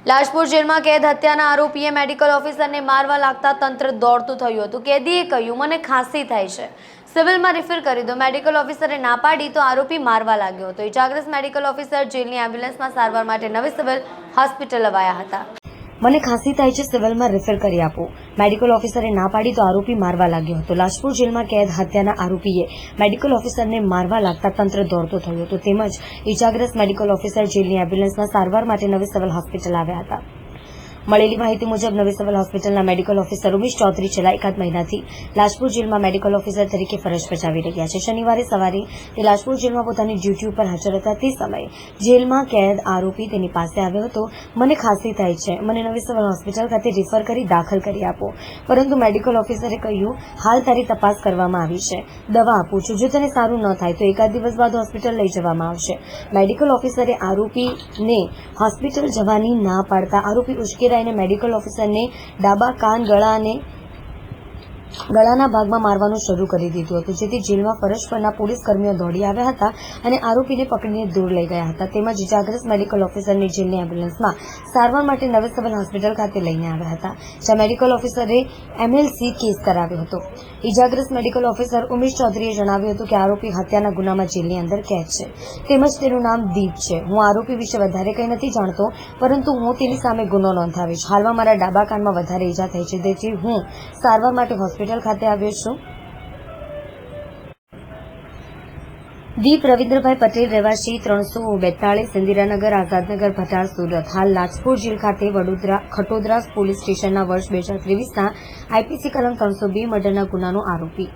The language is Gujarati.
લાજપુર જેલમાં કેદ હત્યાના આરોપીએ મેડિકલ ઓફિસરને મારવા લાગતા તંત્ર દોડતું થયું હતું। કેદીએ કહ્યું, મને ખાંસી થાય છે, સિવિલમાં રિફર કરી દો। મેડિકલ ઓફિસરે ના પાડી તો આરોપી મારવા લાગ્યો હતો। ઇજાગ્રસ્ત મેડિકલ ઓફિસર જેલની એમ્બ્યુલન્સમાં સારવાર માટે નવી સિવિલ હોસ્પિટલ લવાયા હતા। મને ખાંસી થાય છે, સિવિલમાં રિફર કરી આપો। મેડિકલ ઓફિસરે ના પાડી તો આરોપી મારવા લાગ્યો હતો। લાજપુર જેલમાં કેદ હત્યાના આરોપીએ મેડિકલ ઓફિસરને મારવા લાગતા તંત્ર દોડતું થયું હતું। તેમજ ઇજાગ્રસ્ત મેડિકલ ઓફિસર જેલની એમ્બ્યુલન્સમાં સારવાર માટે નવી સિવિલ હોસ્પિટલ આવ્યા હતા। મળેલી માહિતી મુજબ નવી સિવિલ હોસ્પિટલના મેડિકલ ઓફિસર ઉમેશ ચૌધરી છેલ્લા એકાદ મહિનાથી લાજપુર જેલમાં મેડિકલ ઓફિસર તરીકે ફરજ બજાવી રહ્યા છે। શનિવારે સવારે તે લાજપુર જેલમાં પોતાની ડ્યુટી ઉપર હાજર હતા। તે સમયે જેલમાં કેદ આરોપી તેની પાસે આવ્યો હતો। મને ખાંસી થાય છે, મને નવી સિવિલ હોસ્પિટલ ખાતે રિફર કરી દાખલ કરી આપો। પરંતુ મેડિકલ ઓફિસરે કહ્યું, હાલ તારી તપાસ કરવામાં આવી છે, દવા આપું છું, જો તને સારું ન થાય તો એકાદ દિવસ બાદ હોસ્પિટલ લઈ જવામાં આવશે। મેડિકલ ઓફિસરે આરોપીને હોસ્પિટલ જવાની ના પાડતા આરોપી ઉશ્કેરાઈને મેડિકલ ઓફિસરને ડાબા કાન, ગળાના ભાગમાં મારવાનું શરૂ કરી દીધું હતું, જેથી જેલમાં ફરજ પરના પોલીસ કર્મીઓ દોડી આવ્યા હતા અને આરોપીને પકડીને દૂર લઈ ગયા હતા। તેમજ ઇજાગ્રસ્ત મેડિકલ ઓફિસરને જેલની એમ્બ્યુલન્સમાં સારવાર માટે નવી સિવિલ હોસ્પિટલ ખાતે લઈને આવ્યા હતા, જ્યાં મેડિકલ ઓફિસરે એમએલસી કેસ કરાવ્યો હતો। ઇજાગ્રસ્ત મેડિકલ ઓફિસર ઉમેશ ચૌધરીએ જણાવ્યું હતું કે આરોપી હત્યાના ગુનામાં જેલની અંદર કેદ છે, તેમજ તેનું નામ દીપ છે। હું આરોપી વિશે વધારે કંઈ નથી જાણતો, પરંતુ હું તેની સામે ગુનો નોંધાવીશ। હાલમાં મારા ડાબા કાનમાં વધારે ઈજા થઈ છે, તેથી હું સારવાર માટે હોસ્પિટલ ખાતે આવ્યો છું। દીપ રવિન્દ્રભાઈ પટેલ, રહેવાસી 342 ઇન્દિરાનગર, આઝાદનગર, ભટાર, સુરત, હાલ લાજપુર જેલ ખાતે ખટોદરા પોલીસ સ્ટેશનના વર્ષ 2023ના આઈપીસી કલમ 302 મર્ડરના ગુનાનો આરોપી।